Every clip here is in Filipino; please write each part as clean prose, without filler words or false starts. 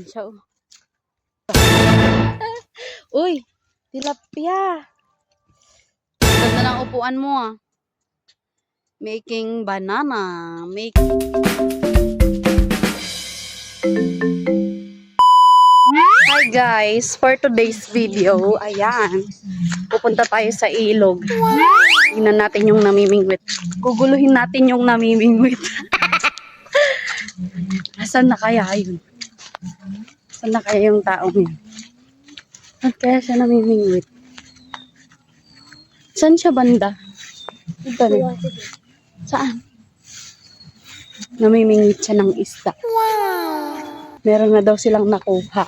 siya. Uy, tilapia. Ganda ng upuan mo ah. Making banana. Hi guys, for today's video, ayan. Pupunta tayo sa ilog. Tingnan natin yung namimingwit. Guguluhin natin yung namimingwit. Asan na kaya yun? Asan na kaya yung taong yun? Saan kaya siya namimingwit? Saan siya banda? Ito na. Saan? Namimingwit siya ng isda. Meron na daw silang nakuha.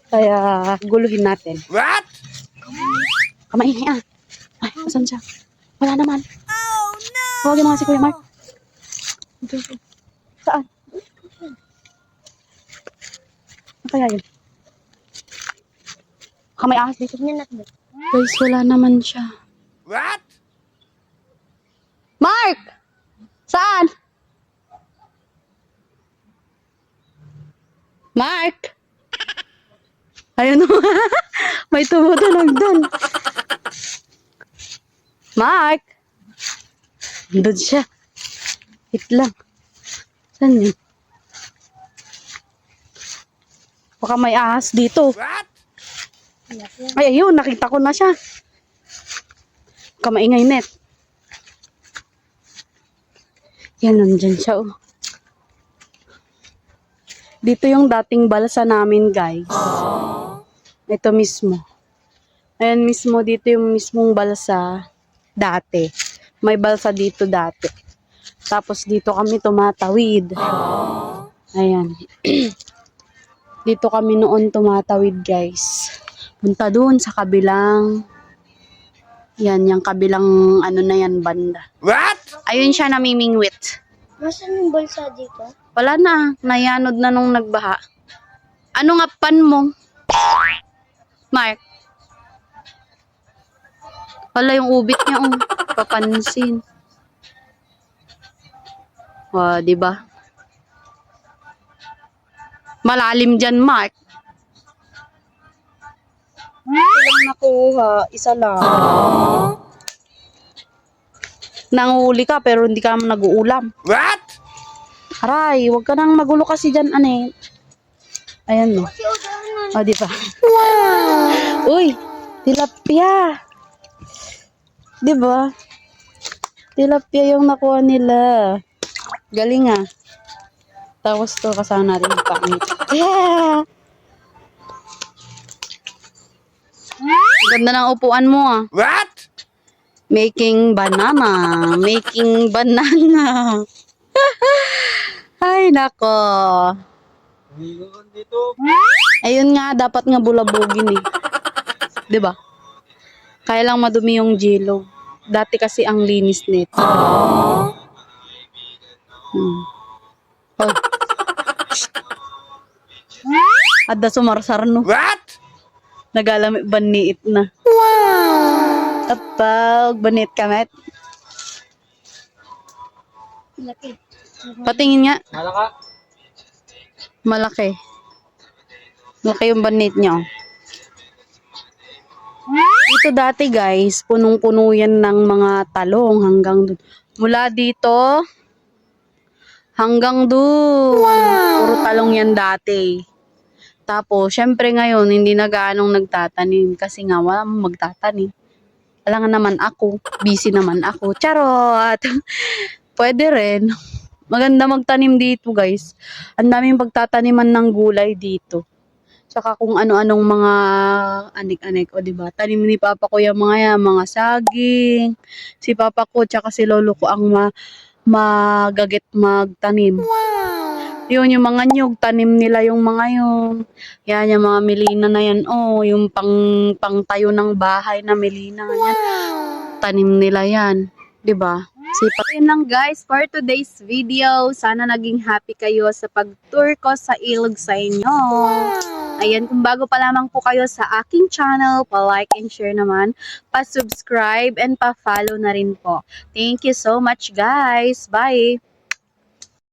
Kaya guluhin natin. What? Kamaingay ah. Ay, saan siya? Wala naman. Oh no! Huwag mga si Kuya Mark. Saan? Ano kaya yun? Kamay ahas dito. Guys, wala naman siya. What? Mark! Saan? Mark! Ayun o. May tumutunog dun. Mark! Doon siya. Hit lang. Saan yun? Baka may ahas dito. What? Ay, ayun. Nakita ko na siya. Kamaingay net. Yan, nandyan siya oh. Dito yung dating balsa namin guys. Ito mismo. Ayan mismo, dito yung mismong balsa dati. May balsa dito dati. Tapos dito kami tumatawid. Ayan. Dito kami noon tumatawid guys. Punta doon sa kabilang. Yan, yung kabilang ano na yan banda. What? Ayun siya namimingwit. Nasaan yung balsa dito? Wala na. Nayanod na nung nagbaha. Ano nga pan mo? Mark? Wala yung ubit niya. Oh. Papansin. Wow, diba? Malalim dyan, Mark. Ilang nakuha? Isa lang. Nanguhuli ka pero hindi ka naman nag-uulam. What? Aray, wag ka nang magulo kasi dyan, ane. Ayan no. O, di ba? Wow! Uy, tilapia. Di ba? Tilapia yung nakuha nila. Galing ah. Tapos to kasama natin yung pangit. Yeah! Ganda ng upuan mo ah. What? Making banana. Making banana. Ay, nako. Ayun nga, dapat nga bulabugin eh. 'Di ba? Kaya lang madumi yung jilo. Dati kasi ang linis nito. Oh. Adda sumarsar no. What? Nagalami baniit na. Wow! Kapag banit kamet. Laki. Patingin nga. Malaka. Malaki. Malaki yung banit niya. Dito dati guys, punong-puno yan ng mga talong hanggang doon. Mula dito hanggang doon. Wow! Puro talong yan dati. Tapos, syempre ngayon, hindi na gaanong nagtatanim kasi nga wala mong magtatanim. Alangan naman ako, busy naman ako. Charot! Pwede rin. Maganda magtanim dito guys. Ang daming pagtataniman ng gulay dito. Tsaka kung ano-anong mga anik-anik. O diba? Tanim ni Papa ko yung mga yan, mga saging. Si Papa ko tsaka si Lolo ko ang magagit magtanim. Wow! Yun yung mga nyug, tanim nila yung mga yun. Yan yung mga melina na yan. Oh, yung pang tayo ng bahay na melina. Wow! Yan. Tanim nila yan. Diba? Yun lang guys for today's video. Sana naging happy kayo sa pag-tour ko sa ilog sa inyo. Ayan, kung bago pa lamang po kayo sa aking channel, pa-like and share naman, pa-subscribe and pa-follow na rin po. Thank you so much guys. Bye!